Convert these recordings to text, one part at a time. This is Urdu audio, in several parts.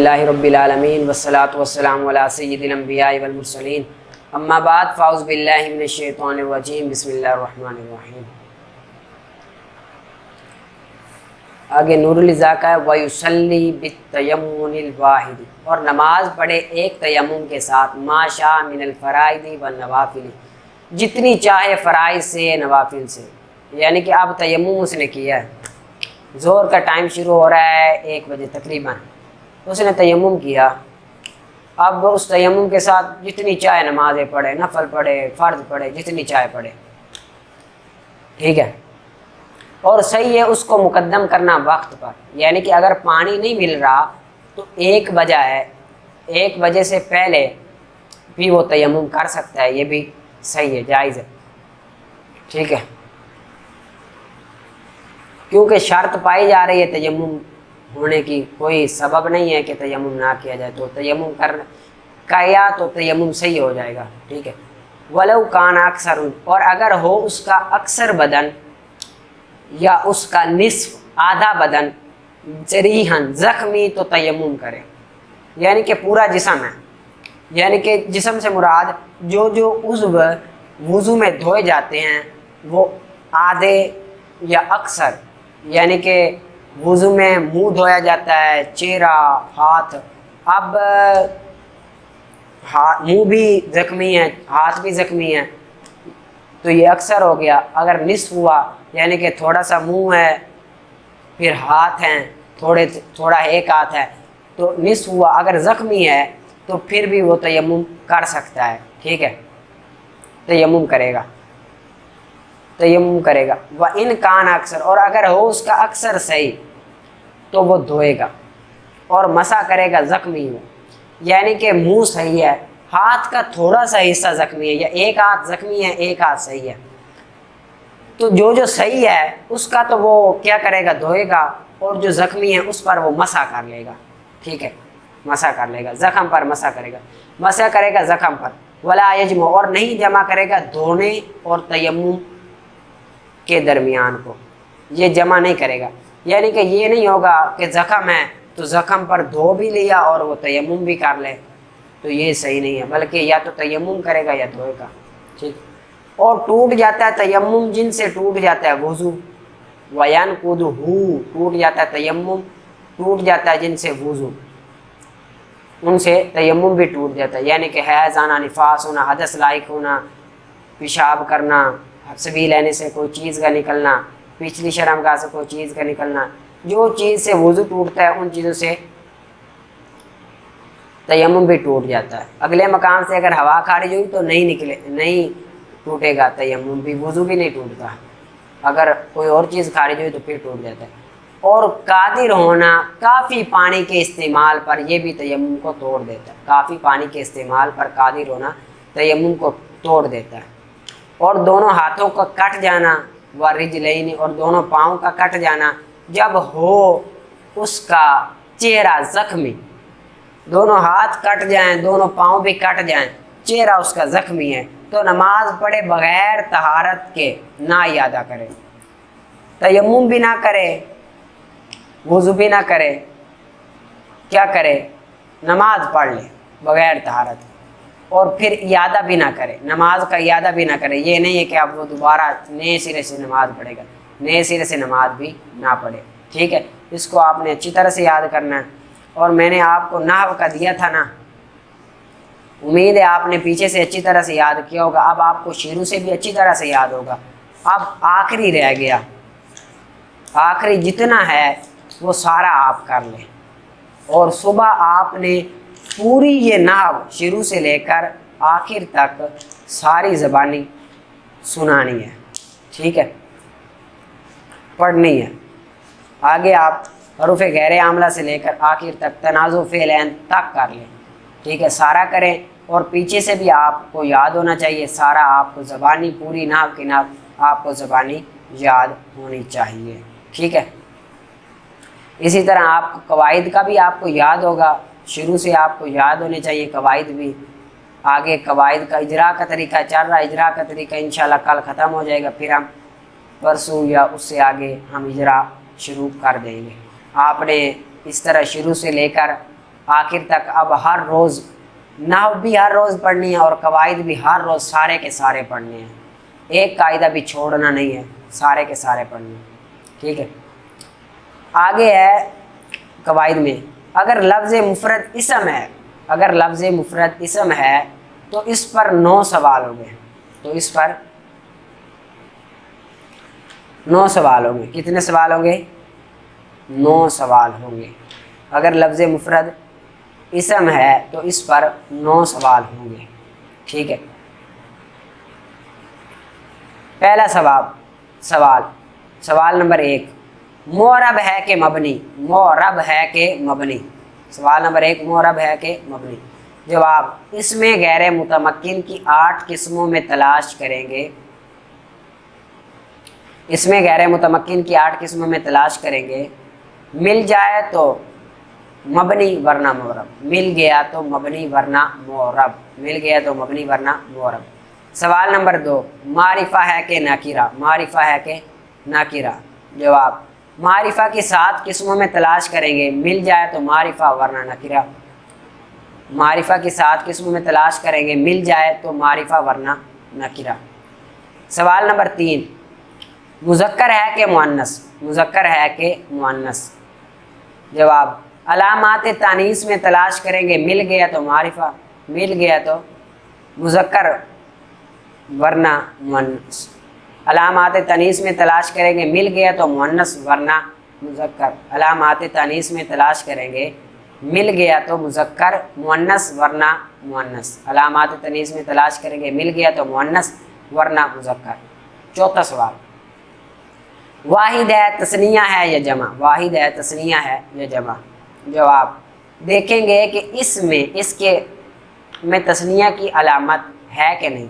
الحمدللہ رب العالمین والصلاة والسلام علی سید الانبیاء والمرسلین اما بعد فاعوذ باللہ من الشیطان الرجیم بسم اللہ الرحمن الرحیم۔ آگے نور الزا کا ہے وَيُصَلِّي بِالتَّيَمُّنِ الْوَاحِدِ، اور نماز پڑھے ایک تیمم کے ساتھ ما شاء من الفرائض والنوافل، جتنی چاہے فرائض سے نوافل سے، یعنی کہ اب تیمم اس نے کیا ہے، ظہر کا ٹائم شروع ہو رہا ہے 1 بجے تقریباً، اس نے تیمم کیا، اب اس تیمم کے ساتھ جتنی چاہے نمازیں پڑھے، نفل پڑھے، فرض پڑھے، جتنی چاہے پڑھے، ٹھیک ہے۔ اور صحیح ہے اس کو مقدم کرنا وقت پر، یعنی کہ اگر پانی نہیں مل رہا تو 1 بجہ ہے، 1 بجے سے پہلے بھی وہ تیمم کر سکتا ہے، یہ بھی صحیح ہے، جائز ہے، ٹھیک ہے، کیونکہ شرط پائی جا رہی ہے تیمم ہونے کی، کوئی سبب نہیں ہے کہ تیمم نہ کیا جائے، تو تیمم کیا تو تیمم صحیح ہو جائے گا، ٹھیک ہے۔ ولو کان اکثر، اور اگر ہو اس کا اکثر بدن یا اس کا نصف آدھا بدن جریحاً زخمی، تو تیمم کرے، یعنی کہ پورا جسم ہے، یعنی کہ جسم سے مراد جو عضو وضو میں دھوئے جاتے ہیں وہ آدھے یا اکثر، یعنی کہ وضو میں منہ دھویا جاتا ہے، چہرہ، ہاتھ، اب منہ بھی زخمی ہے، ہاتھ بھی زخمی ہے، تو یہ اکثر ہو گیا۔ اگر نصف ہوا یعنی کہ تھوڑا سا منہ ہے، پھر ہاتھ ہیں، تھوڑا ایک ہاتھ ہے، تو نصف ہوا۔ اگر زخمی ہے تو پھر بھی وہ تیمم کر سکتا ہے، ٹھیک ہے، تیمم کرے گا، تیمم کرے گا۔ وَإِنْ كَانَ اکثر، اور اگر ہو اس کا اکثر صحیح تو وہ دھوئے گا اور مسح کرے گا زخمی ہو، یعنی کہ منہ صحیح ہے، ہاتھ کا تھوڑا سا حصہ زخمی ہے، یا ایک ہاتھ زخمی ہے ایک ہاتھ صحیح ہے، تو جو صحیح ہے اس کا تو وہ کیا کرے گا، دھوئے گا، اور جو زخمی ہے اس پر وہ مسح کر لے گا، ٹھیک ہے، مسح کر لے گا، زخم پر مسح کرے گا، مسح کرے گا زخم پر۔ ولا یجمع، اور نہیں جمع کرے گا دھونے اور تیمم کے درمیان کو، یہ جمع نہیں کرے گا، یعنی کہ یہ نہیں ہوگا کہ زخم ہے تو زخم پر دھو بھی لیا اور وہ تیمم بھی کر لے، تو یہ صحیح نہیں ہے، بلکہ یا تو تیمم کرے گا یا دھوئے گا، ٹھیک۔ اور ٹوٹ جاتا ہے تیمم جن سے ٹوٹ جاتا ہے وضو، وَيَنْقُضُهُ، ٹوٹ جاتا ہے تیمم، ٹوٹ جاتا ہے جن سے وضو، ان سے تیمم بھی ٹوٹ جاتا ہے، یعنی کہ حیض آنا، نفاس ہونا، حدث لائق ہونا، پیشاب کرنا، حبسبی لینے سے کوئی چیز کا نکلنا، پچھلی شرمگاہ سے کوئی چیز کا نکلنا، جو چیز سے وضو ٹوٹتا ہے ان چیزوں سے تیمم بھی ٹوٹ جاتا ہے۔ اگلے مکان سے اگر ہوا خارج ہوئی تو نہیں ٹوٹے گا تیمم بھی، وضو بھی نہیں ٹوٹتا، اگر کوئی اور چیز خارج ہوئی تو پھر ٹوٹ جاتا ہے۔ اور قادر ہونا کافی پانی کے استعمال پر، یہ بھی تیمم کو توڑ دیتا ہے، کافی پانی کے استعمال پر قادر ہونا تیمم کو توڑ دیتا ہے۔ اور دونوں ہاتھوں کا کٹ جانا، ورجلین، اور دونوں پاؤں کا کٹ جانا، جب ہو اس کا چہرہ زخمی، دونوں ہاتھ کٹ جائیں، دونوں پاؤں بھی کٹ جائیں، چہرہ اس کا زخمی ہے، تو نماز پڑھے بغیر طہارت کے، نہ ادا کرے، تیمم بھی نہ کرے، وضو بھی نہ کرے، کیا کرے، نماز پڑھ لے بغیر طہارت کے، اور پھر اعادہ بھی نہ کرے، نماز کا اعادہ بھی نہ کرے۔ یہ نہیں ہے کہ اب وہ دوبارہ نئے سرے سے نماز پڑھے گا، نئے سرے سے نماز بھی نہ پڑھے، ٹھیک ہے، اس کو آپ نے اچھی طرح سے یاد کرنا ہے۔ اور میں نے آپ کو نحو کا دیا تھا نا، امید ہے آپ نے پیچھے سے اچھی طرح سے یاد کیا ہوگا، اب آپ کو شروع سے بھی اچھی طرح سے یاد ہوگا۔ اب آخری رہ گیا، آخری جتنا ہے وہ سارا آپ کر لیں، اور صبح آپ نے پوری یہ نحو شروع سے لے کر آخر تک ساری زبانی سنانی ہے، ٹھیک ہے، پڑھنی ہے۔ آگے آپ حروف غیر عاملہ سے لے کر آخر تک تنازع فعلین تک کر لیں، ٹھیک ہے، سارا کریں، اور پیچھے سے بھی آپ کو یاد ہونا چاہیے، سارا آپ کو زبانی، پوری نحو کی نحو آپ کو زبانی یاد ہونی چاہیے، ٹھیک ہے۔ اسی طرح آپ کو قواعد کا بھی آپ کو یاد ہوگا، شروع سے آپ کو یاد ہونے چاہیے قواعد بھی۔ آگے قواعد کا اجرا کا طریقہ چل رہا ہے، اجرا کا طریقہ انشاءاللہ کل ختم ہو جائے گا، پھر ہم پرسوں یا اس سے آگے ہم اجرا شروع کر دیں گے۔ آپ نے اس طرح شروع سے لے کر آخر تک اب ہر روز نحو بھی ہر روز پڑھنی ہے اور قواعد بھی ہر روز سارے کے سارے پڑھنے ہیں، ایک قاعدہ بھی چھوڑنا نہیں ہے، سارے کے سارے پڑھنے ہیں، ٹھیک ہے۔ آگے ہے قواعد میں، اگر لفظ مفرد اسم ہے، اگر لفظ مفرد اسم ہے تو اس پر 9 سوال ہوں گے، تو اس پر 9 سوال ہوں گے۔ کتنے سوال ہوں گے؟ 9 سوال ہوں گے۔ اگر لفظ مفرد اسم ہے تو اس پر 9 سوال ہوں گے، ٹھیک ہے۔ پہلا سوال نمبر 1، معرب ہے کہ مبنی؟ معرب ہے کہ مبنی؟ سوال نمبر 1، معرب ہے کہ مبنی؟ جواب، اس میں غیر متمکن کی 8 قسموں میں تلاش کریں گے، اس میں غیر متمکن کی 8 قسموں میں تلاش کریں گے، مل جائے تو مبنی ورنہ معرب، مل گیا تو مبنی ورنہ معرب، مل گیا تو مبنی ورنہ معرب۔ سوال نمبر 2، معرفہ ہے کہ نکرہ؟ معرفہ ہے کہ نکرہ؟ جواب، معرفہ کی 7 قسموں میں تلاش کریں گے، مل جائے تو معرفہ ورنہ نکرہ، معرفہ کی 7 قسموں میں تلاش کریں گے، مل جائے تو معرفہ ورنہ نکرہ۔ سوال نمبر 3، مذکر ہے کہ مؤنث؟ مذکر ہے کہ مؤنث؟ جواب، علامات تانیث میں تلاش کریں گے، مل گیا تو معرفہ، مل گیا تو مذکر ورنہ مؤنث، علامات تانیث میں تلاش کریں گے، مل گیا تو مؤنث ورنہ مذکر، علامات تانیث میں تلاش کریں گے، مل گیا تو مذکر، مؤنث ورنہ مؤنث، علامات تانیث میں تلاش کریں گے، مل گیا تو مؤنث ورنہ مذکر۔ چوتھا سوال، واحد ہے تثنیہ ہے یا جمع؟ واحد ہے تثنیہ ہے یا جمع؟ جواب، دیکھیں گے کہ اس کے میں تثنیہ کی علامت ہے کہ نہیں،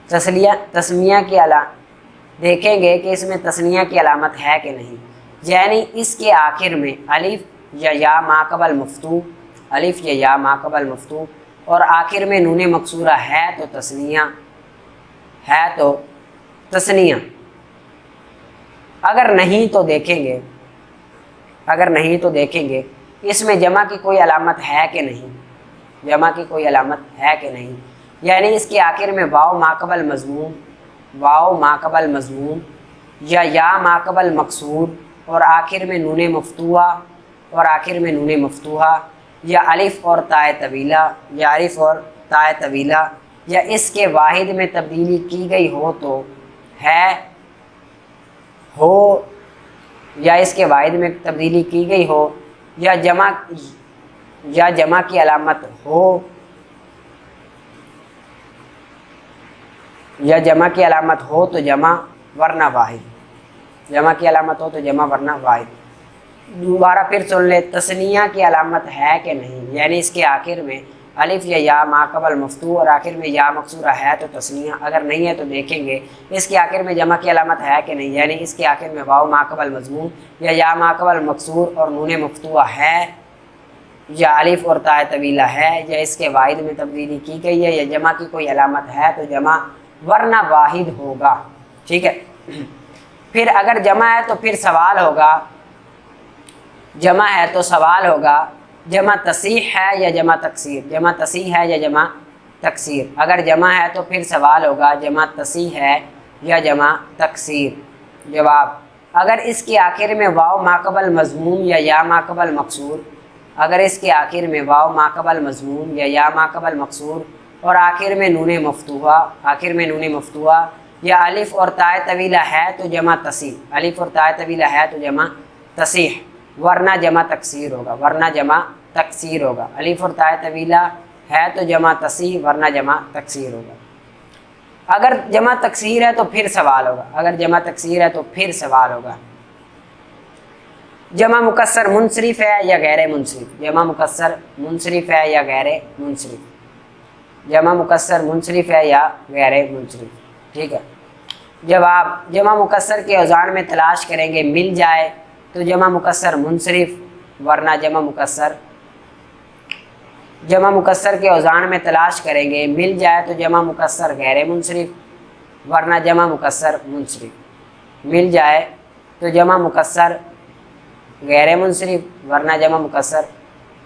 تسمیہ کی علامت، دیکھیں گے کہ اس میں تثنیہ کی علامت ہے کہ نہیں، یعنی اس کے آخر میں الف یا یا ما قبل مفتوح، الف یا یا ما قبل مفتوح، اور آخر میں نون مکسورہ ہے تو تثنیہ، ہے تو تثنیہ۔ اگر نہیں تو دیکھیں گے، اگر نہیں تو دیکھیں گے اس میں جمع کی کوئی علامت ہے کہ نہیں، جمع کی کوئی علامت ہے کہ نہیں، یعنی اس کے آخر میں واو ما قبل مضموم، واو ما قبل مضموم، یا ما قبل مکسور، اور آخر میں نون مفتوحہ، اور آخر میں نون مفتوحہ، یا الف اور تائے طویلہ، یا الف اور تائے طویلہ، یا اس کے واحد میں تبدیلی کی گئی ہو تو ہے، ہو، یا اس کے واحد میں تبدیلی کی گئی ہو، یا جمع کی علامت ہو، یا جمع کی علامت ہو تو جمع ورنہ واحد، جمع کی علامت ہو تو جمع ورنہ واحد۔ دوبارہ پھر سن لے، تثنیہ کی علامت ہے کہ نہیں، یعنی اس کے آخر میں الف یا ما قبل مفتوح اور آخر میں یا مکسورہ ہے تو تثنیہ، اگر نہیں ہے تو دیکھیں گے اس کے آخر میں جمع کی علامت ہے کہ نہیں، یعنی اس کے آخر میں واو ما قبل مضموم، یا ما قبل مکسور اور نون مفتوحہ ہے، یا الف اور تائے طویلہ ہے، یا اس کے واحد میں تبدیلی کی گئی ہے، یا جمع کی کوئی علامت ہے تو جمع ورنہ واحد ہوگا، ٹھیک ہے۔ پھر اگر جمع ہے تو پھر سوال ہوگا، جمع ہے تو سوال ہوگا جمع تصحیح ہے یا جمع تکسیر، جمع تصحیح ہے یا جمع تکسیر؟ اگر جمع ہے تو پھر سوال ہوگا جمع تصحیح ہے یا جمع تکسیر؟ جواب، اگر اس کے آخر میں واو ما قبل مضموم یا ما قبل مکسور، اگر اس کے آخر میں واو ما قبل مضموم یا ما قبل مکسور، اور آخر میں نون مفتوحہ، آخر میں نون مفتوحہ، یا الف اور تائے طویلہ ہے تو جمع تصحیح، الف اور تائے طویلہ ہے تو جمع تصحیح، ورنہ جمع تکسیر ہوگا، ورنہ جمع تکسیر ہوگا، الف اور تائے طویلہ ہے تو جمع تصحیح ورنہ جمع تکسیر ہوگا۔ اگر جمع تکسیر ہے تو پھر سوال ہوگا، اگر جمع تکسیر ہے تو پھر سوال ہوگا جمع مکسر منصرف ہے یا غیر منصرف؟ جمع مکسر منصرف ہے یا غیر منصرف؟ جمع مکسر منصرف ہے یا غیر منصرف؟ ٹھیک ہے۔ جواب، جمع مکسر کے اوزان میں تلاش کریں گے، مل جائے تو جمع مکسر منصرف ورنہ جمع مکسر، جمع مکسر کے اوزان میں تلاش کریں گے، مل جائے تو جمع مکسر غیر منصرف ورنہ جمع مکسر منصرف، مل جائے تو جمع مکسر غیر منصرف ورنہ جمع مکسر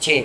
6,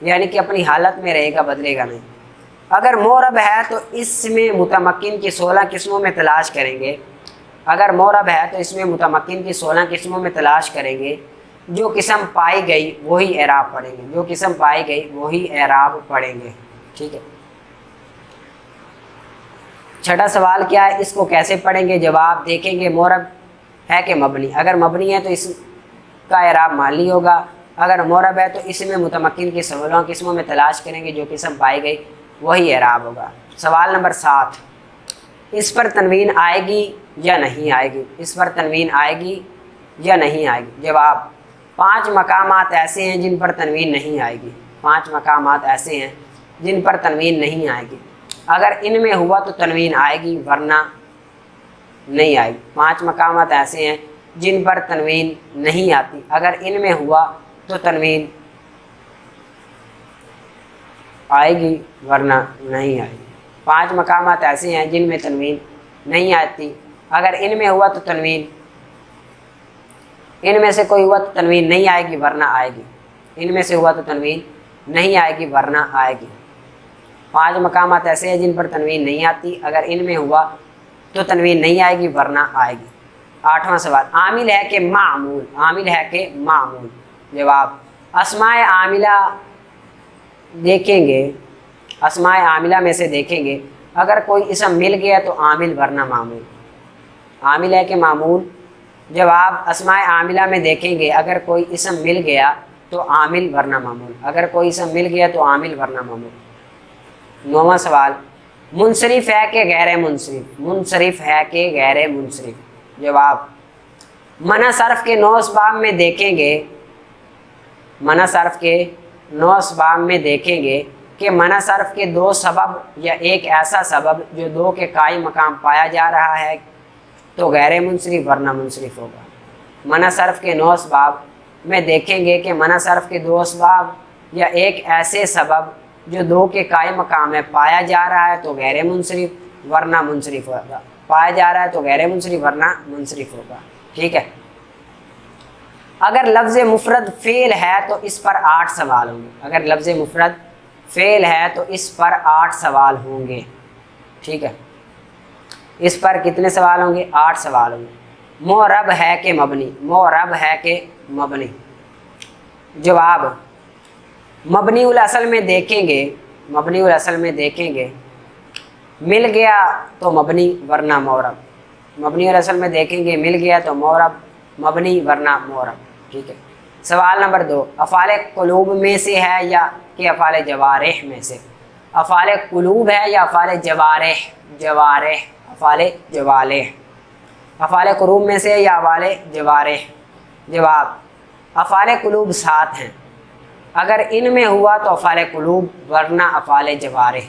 یعنی کہ اپنی حالت میں رہے گا، بدلے گا نہیں۔ اگر مورب ہے تو اس میں متمکن کی 16 قسموں میں تلاش کریں گے، اگر مورب ہے تو اس میں متمکن کی 16 قسموں میں تلاش کریں گے، جو قسم پائی گئی وہی اعراب پڑھیں گے، جو قسم پائی گئی وہی اعراب پڑھیں گے، ٹھیک ہے۔ چھٹا سوال کیا ہے، اس کو کیسے پڑھیں گے؟ جواب دیکھیں گے مورب ہے کہ مبنی، اگر مبنی ہے تو اس کا اعراب مالی ہوگا، اگر مورب ہے تو اس میں متمکن کی 16 قسموں میں تلاش کریں گے، جو قسم پائی گئی وہی اعراب ہوگا۔ سوال نمبر 7، اس پر تنوین آئے گی یا نہیں آئے گی؟ اس پر تنوین آئے گی یا نہیں آئے گی؟ جواب 5 مقامات ایسے ہیں جن پر تنوین نہیں آئے گی، 5 مقامات ایسے ہیں جن پر تنوین نہیں آئے گی، اگر ان میں ہوا تو تنوین آئے گی ورنہ نہیں آئے گی۔ 5 مقامات ایسے ہیں جن پر تنوین نہیں آتی، اگر ان میں ہوا تو تنوین آئے گی ورنہ نہیں آئے گی۔ 5 مقامات ایسے ہیں جن میں تنوین نہیں آتی، اگر ان میں ہوا تو تنوین، ان میں سے کوئی ہوا تو تنوین نہیں آئے گی ورنہ آئے گی، ان میں سے ہوا تو تنوین نہیں آئے گی ورنہ آئے گی۔ 5 مقامات ایسے ہیں جن پر تنوین نہیں آتی، اگر ان میں ہوا تو تنوین نہیں آئے گی ورنہ آئے گی۔ 8واں سوال، عامل ہے کہ معمول، عامل ہے کہ معمول؟ جواب اسماء عاملہ دیکھیں گے، اسماء عاملہ میں سے دیکھیں گے، اگر کوئی اسم مل گیا تو عامل ورنہ معمول، عامل ہے کہ معمول؟ جواب اسماء عاملہ میں دیکھیں گے، اگر کوئی اسم مل گیا تو عامل ورنہ معمول، اگر کوئی اسم مل گیا تو عامل ورنہ معمول۔ 9واں سوال، منصرف ہے کہ غیر منصرف؟ منصرف ہے کہ غیر منصرف؟ جواب منع صرف کے 9 اسباب میں دیکھیں گے، منع صرف کے 9 اسباب میں دیکھیں گے کہ منع صرف کے 2 سبب یا ایک ایسا سبب جو 2 کے قائم مقام پایا جا رہا ہے تو غیر منصرف ورنہ منصرف ہوگا۔ منع صرف کے 9 اسباب میں دیکھیں گے کہ منع صرف کے 2 اسباب یا ایک ایسے سبب جو 2 کے قائم مقام میں پایا جا رہا ہے تو غیر منصرف ورنہ منصرف ہوگا، پایا جا رہا ہے تو غیر منصرف ورنہ منصرف ہوگا، ٹھیک ہے۔ اگر لفظ مفرد فعل ہے تو اس پر 8 سوال ہوں گے، اگر لفظ مفرد فعل ہے تو اس پر 8 سوال ہوں گے، ٹھیک ہے۔ اس پر کتنے سوال ہوں گے؟ 8 سوال ہوں گے۔ معرب ہے کہ مبنی؟ معرب ہے کہ مبنی؟ جواب مبنی الاصل میں دیکھیں گے، مبنی الاصل میں دیکھیں گے، مل گیا تو مبنی ورنہ معرب، مبنی الاصل میں دیکھیں گے مل گیا تو معرب، مبنی ورنہ معرب، ٹھیک ہے۔ سوال نمبر 2، افعال قلوب میں سے ہے یا کہ افعال جوارح میں سے؟ افعال قلوب ہے یا افعال جوارح؟ جوارح، افعال جوارح، افعال قلوب میں سے یا افعال جوارح؟ جواب افعال قلوب 7 ہیں، اگر ان میں ہوا تو افعال قلوب ورنہ افعال جوارح،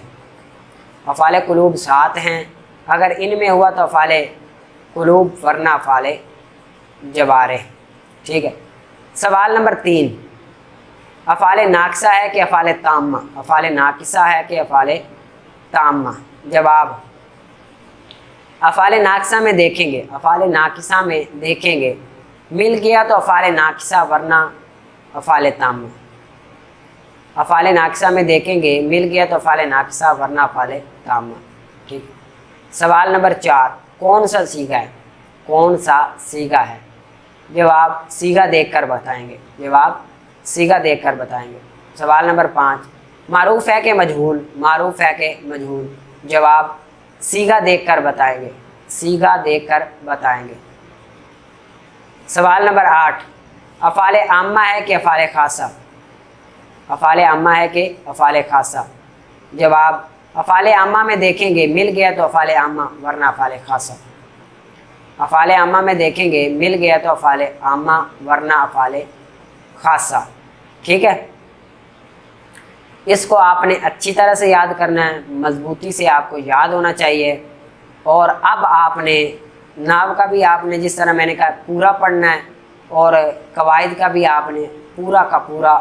افعال قلوب 7 ہیں، اگر ان میں ہوا تو افعال قلوب ورنہ افعال جوارح، ٹھیک ہے۔ سوال نمبر 3، افعال ناقصہ ہے کہ افعال تامہ؟ افعال ناقصہ ہے کہ افعال تامہ؟ جواب افعال ناقصہ میں دیکھیں گے، افعال ناقصہ میں دیکھیں گے، مل گیا تو افعال ناقصہ ورنہ افعال تامہ، افعال ناقصہ میں دیکھیں گے، مل گیا تو افعال ناقصہ ورنہ افعال تامہ، ٹھیک۔ سوال نمبر 4، کون سا صیغہ ہے؟ کون سا صیغہ ہے؟ جواب صیغہ دیکھ کر بتائیں گے، جواب صیغہ دیکھ کر بتائیں گے۔ سوال نمبر 5، معروف ہے کہ مجہول؟ معروف ہے کہ مجہول؟ جواب صیغہ دیکھ کر بتائیں گے، صیغہ دیکھ کر بتائیں گے۔ سوال نمبر 8، افعال عامہ ہے کہ افعال خاصہ؟ افعال عامہ ہے کہ افعال خاصہ؟ جواب افعال عامہ میں دیکھیں گے، مل گیا تو افعال عامہ ورنہ افعال خاصہ، افعال عامہ میں دیکھیں گے، مل گیا تو افعال عامہ ورنہ افعال خاصہ، ٹھیک ہے۔ اس کو آپ نے اچھی طرح سے یاد کرنا ہے، مضبوطی سے آپ کو یاد ہونا چاہیے، اور اب آپ نے نحو کا بھی آپ نے جس طرح میں نے کہا پورا پڑھنا ہے، اور قواعد کا بھی آپ نے پورا کا پورا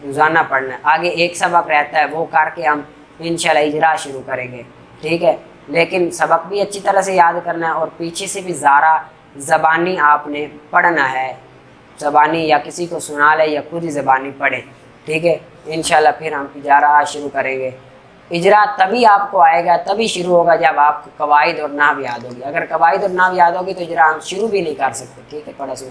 روزانہ پڑھنا ہے۔ آگے ایک سبق رہتا ہے، وہ کر کے ہم انشاءاللہ اجرا شروع کریں گے، ٹھیک ہے۔ لیکن سبق بھی اچھی طرح سے یاد کرنا ہے، اور پیچھے سے بھی زارا زبانی آپ نے پڑھنا ہے، زبانی یا کسی کو سنا لے یا خود ہی زبانی پڑھیں، ٹھیک ہے، انشاءاللہ پھر ہم اجارہ شروع کریں گے۔ اجرا تبھی آپ کو آئے گا، تبھی شروع ہوگا جب آپ کو قواعد اور نحو یاد ہوگی۔ اگر قواعد اور نحو یاد ہوگی تو اجرا ہم شروع بھی نہیں کر سکتے۔ ٹھیک ہے، پڑھا سن